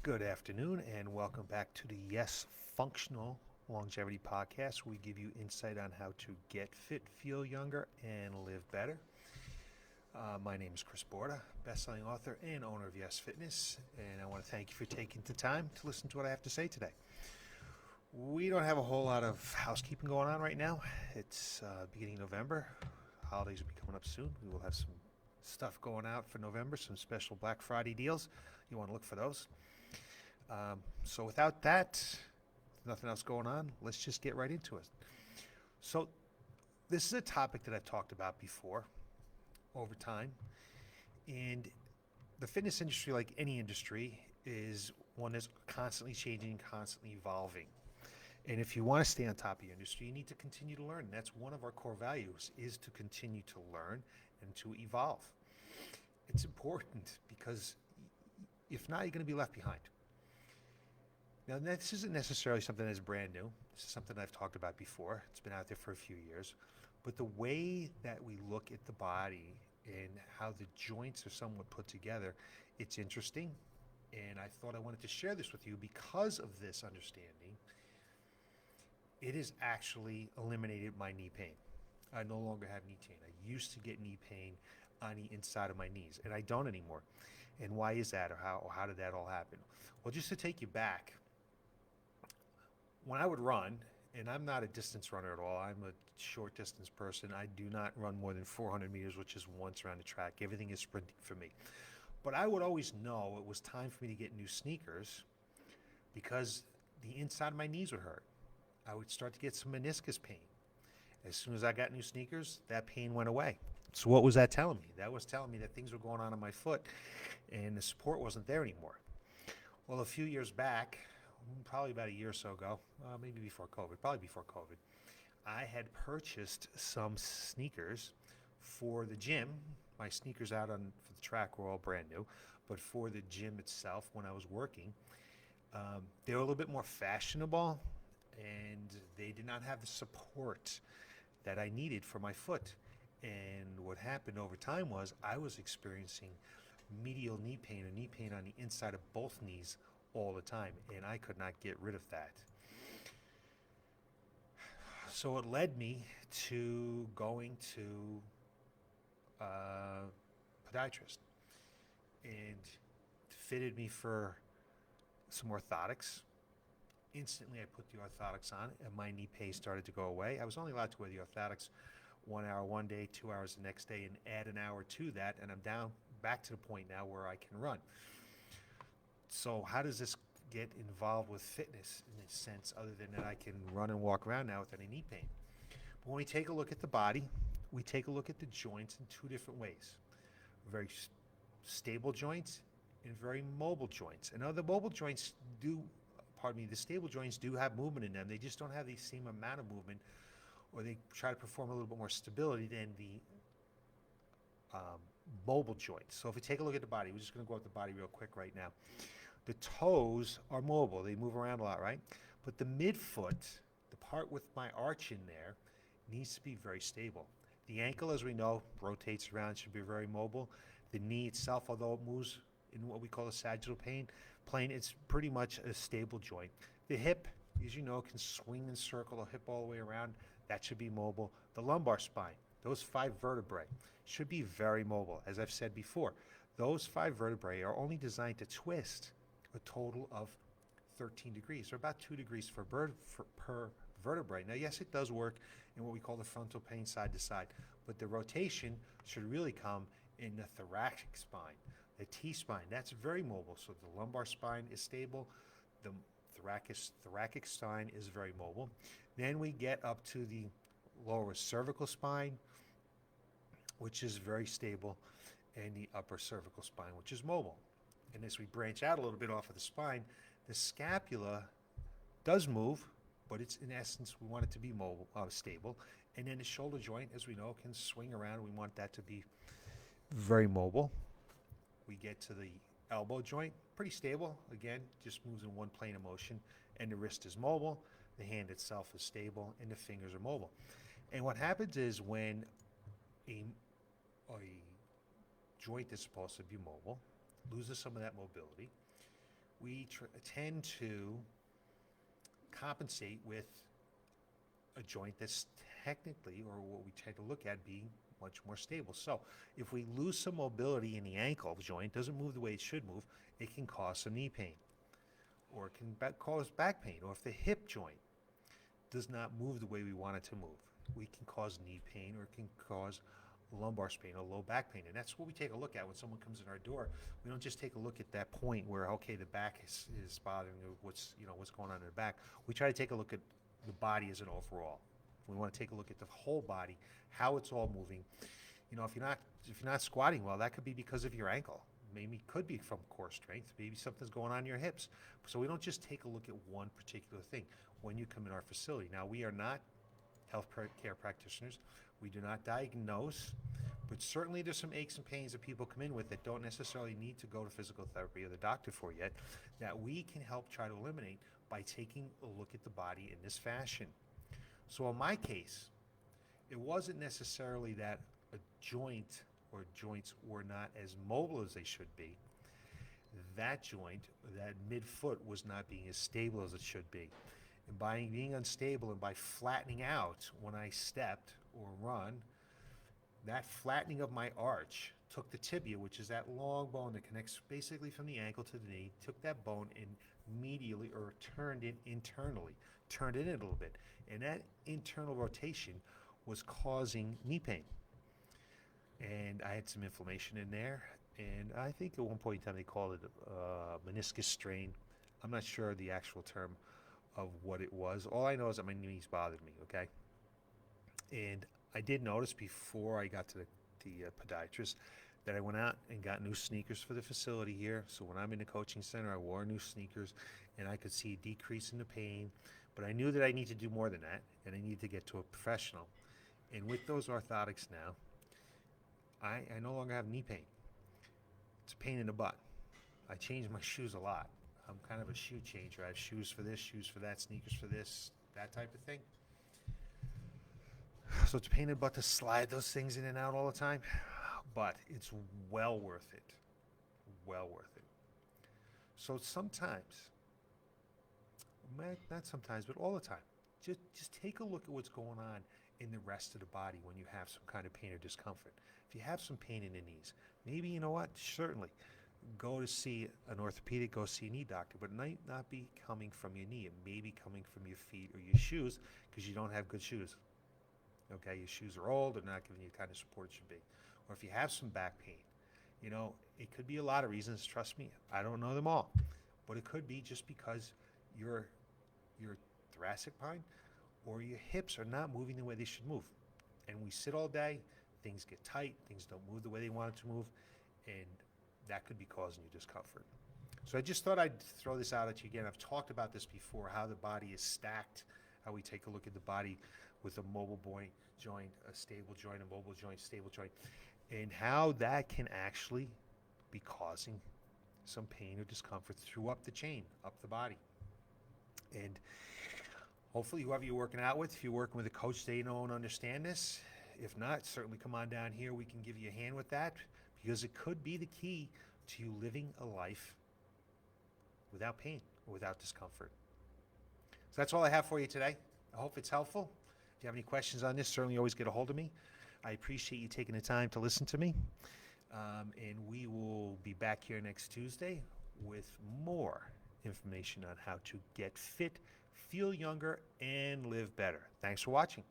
Good afternoon, and welcome back to the Y.E.S Functional Longevity Podcast. We give you insight on how to get fit, feel younger, and live better. My name is Chris Borda, best-selling author and owner of Y.E.S Fitness, and I want to thank you for taking the time to listen to what I have to say today. We don't have a whole lot of housekeeping going on right now. It's beginning of November. Holidays will be coming up soon. We will have some stuff going out for November, some special Black Friday deals. You want to look for those. So without that, nothing else going on, let's just get right into it. So this is a topic that I've talked about before over time. And the fitness industry, like any industry, is one that's constantly changing, constantly evolving. And if you want to stay on top of your industry, you need to continue to learn. That's one of our core values, is to continue to learn and to evolve. It's important because if not, you're going to be left behind. Now, this isn't necessarily something that's brand new. This is something I've talked about before. It's been out there for a few years. But the way that we look at the body and how the joints are somewhat put together, it's interesting. And I thought I wanted to share this with you because of this understanding. It has actually eliminated my knee pain. I no longer have knee pain. I used to get knee pain on the inside of my knees, and I don't anymore. And why is that, or how did that all happen? Well, just to take you back, when I would run, and I'm not a distance runner at all, I'm a short distance person. I do not run more than 400 meters, which is once around the track. Everything is sprinting for me. But I would always know it was time for me to get new sneakers because the inside of my knees would hurt. I would start to get some meniscus pain. As soon as I got new sneakers, that pain went away. So what was that telling me? That was telling me that things were going on in my foot and the support wasn't there anymore. Well, a few years back, probably about a year or so ago, maybe before COVID, probably before COVID, I had purchased some sneakers for the gym. My sneakers out on for the track were all brand new, but for the gym itself, when I was working, they were a little bit more fashionable, and they did not have the support that I needed for my foot. And what happened over time was I was experiencing medial knee pain or knee pain on the inside of both knees all the time, and I could not get rid of that. So it led me to going to a podiatrist and fitted me for some orthotics. Instantly, I put the orthotics on, and my knee pain started to go away. I was only allowed to wear the orthotics 1 hour one day, 2 hours the next day, and add an hour to that, and I'm down back to the point now where I can run. So how does this get involved with fitness in a sense other than that I can run and walk around now without any knee pain? But when we take a look at the body, we take a look at the joints in two different ways. Very stable joints and very mobile joints. And the mobile joints do, pardon me, the stable joints do have movement in them. They just don't have the same amount of movement, or they try to perform a little bit more stability than the um, mobile joints. So if we take a look at the body, we're just going to go up the body real quick right now. The toes are mobile. They move around a lot, right? But the midfoot, the part with my arch in there, needs to be very stable. The ankle, as we know, rotates around, should be very mobile. The knee itself, although it moves in what we call a sagittal plane, it's pretty much a stable joint. The hip, as you know, can swing and circle a hip all the way around. That should be mobile. The lumbar spine, those 5 vertebrae, should be very mobile. As I've said before, those 5 vertebrae are only designed to twist a total of 13 degrees, or about 2 degrees per vertebrae. Now, yes, it does work in what we call the frontal plane side to side, but the rotation should really come in the thoracic spine. The T-spine, that's very mobile, so the lumbar spine is stable, the thoracic spine is very mobile. Then we get up to the lower cervical spine, which is very stable, and the upper cervical spine, which is mobile. And as we branch out a little bit off of the spine, the scapula does move, but it's in essence, we want it to be mobile, stable. And then the shoulder joint, as we know, can swing around. We want that to be very mobile. We get to the elbow joint, pretty stable. Again, just moves in one plane of motion. And the wrist is mobile, the hand itself is stable, and the fingers are mobile. And what happens is when a joint that's supposed to be mobile loses some of that mobility, we tend to compensate with a joint that's technically, or what we tend to look at, being much more stable. So if we lose some mobility in the ankle joint, doesn't move the way it should move, it can cause some knee pain, or it can cause back pain. Or if the hip joint does not move the way we want it to move, we can cause knee pain, or it can cause lumbar pain or low back pain. And that's what we take a look at when someone comes in our door. We don't just take a look at that point where, okay, the back is bothering you, what's going on in the back. We try to take a look at the body as an overall. We want to take a look at the whole body, how it's all moving. If you're not squatting well, that could be because of your ankle. Maybe it could be from core strength. Maybe something's going on in your hips. So we don't just take a look at one particular thing when you come in our facility. Now, we are not health care practitioners. We do not diagnose, but certainly there's some aches and pains that people come in with that don't necessarily need to go to physical therapy or the doctor for yet, that we can help try to eliminate by taking a look at the body in this fashion. So in my case, it wasn't necessarily that a joint or joints were not as mobile as they should be. That joint, that midfoot, was not being as stable as it should be. And by being unstable and by flattening out when I stepped or run, that flattening of my arch took the tibia, which is that long bone that connects basically from the ankle to the knee, took that bone and medially, or turned it internally, turned it in a little bit. And that internal rotation was causing knee pain. And I had some inflammation in there. And I think at one point in time they called it meniscus strain. I'm not sure the actual term of what it was. All I know is that my knees bothered me, okay? And I did notice before I got to the podiatrist that I went out and got new sneakers for the facility here. So when I'm in the coaching center, I wore new sneakers, and I could see a decrease in the pain. But I knew that I need to do more than that, and I need to get to a professional. And with those orthotics now, I no longer have knee pain. It's a pain in the butt. I change my shoes a lot. I'm kind of a shoe changer. I have shoes for this, shoes for that, sneakers for this, that type of thing. So it's a pain in the butt to slide those things in and out all the time, but it's well worth it. Well worth it. So sometimes, not sometimes, but all the time, just take a look at what's going on in the rest of the body when you have some kind of pain or discomfort. If you have some pain in the knees, maybe, you know what, certainly go to see an orthopedic, go see a knee doctor, but it might not be coming from your knee. It may be coming from your feet or your shoes because you don't have good shoes. Okay, your shoes are old, they're not giving you the kind of support it should be. Or if you have some back pain, it could be a lot of reasons. Trust me, I don't know them all. But it could be just because your thoracic spine or your hips are not moving the way they should move. And we sit all day, things get tight, things don't move the way they want it to move, and that could be causing you discomfort. So I just thought I'd throw this out at you again. I've talked about this before, how the body is stacked, how we take a look at the body with a mobile joint, a stable joint, a mobile joint, stable joint, and how that can actually be causing some pain or discomfort through up the chain, up the body. And hopefully whoever you're working out with, if you're working with a coach, they know and understand this. If not, certainly come on down here. We can give you a hand with that, because it could be the key to you living a life without pain or without discomfort. So that's all I have for you today. I hope it's helpful. If you have any questions on this, certainly always get a hold of me. I appreciate you taking the time to listen to me. And we will be back here next Tuesday with more information on how to get fit, feel younger, and live better. Thanks for watching.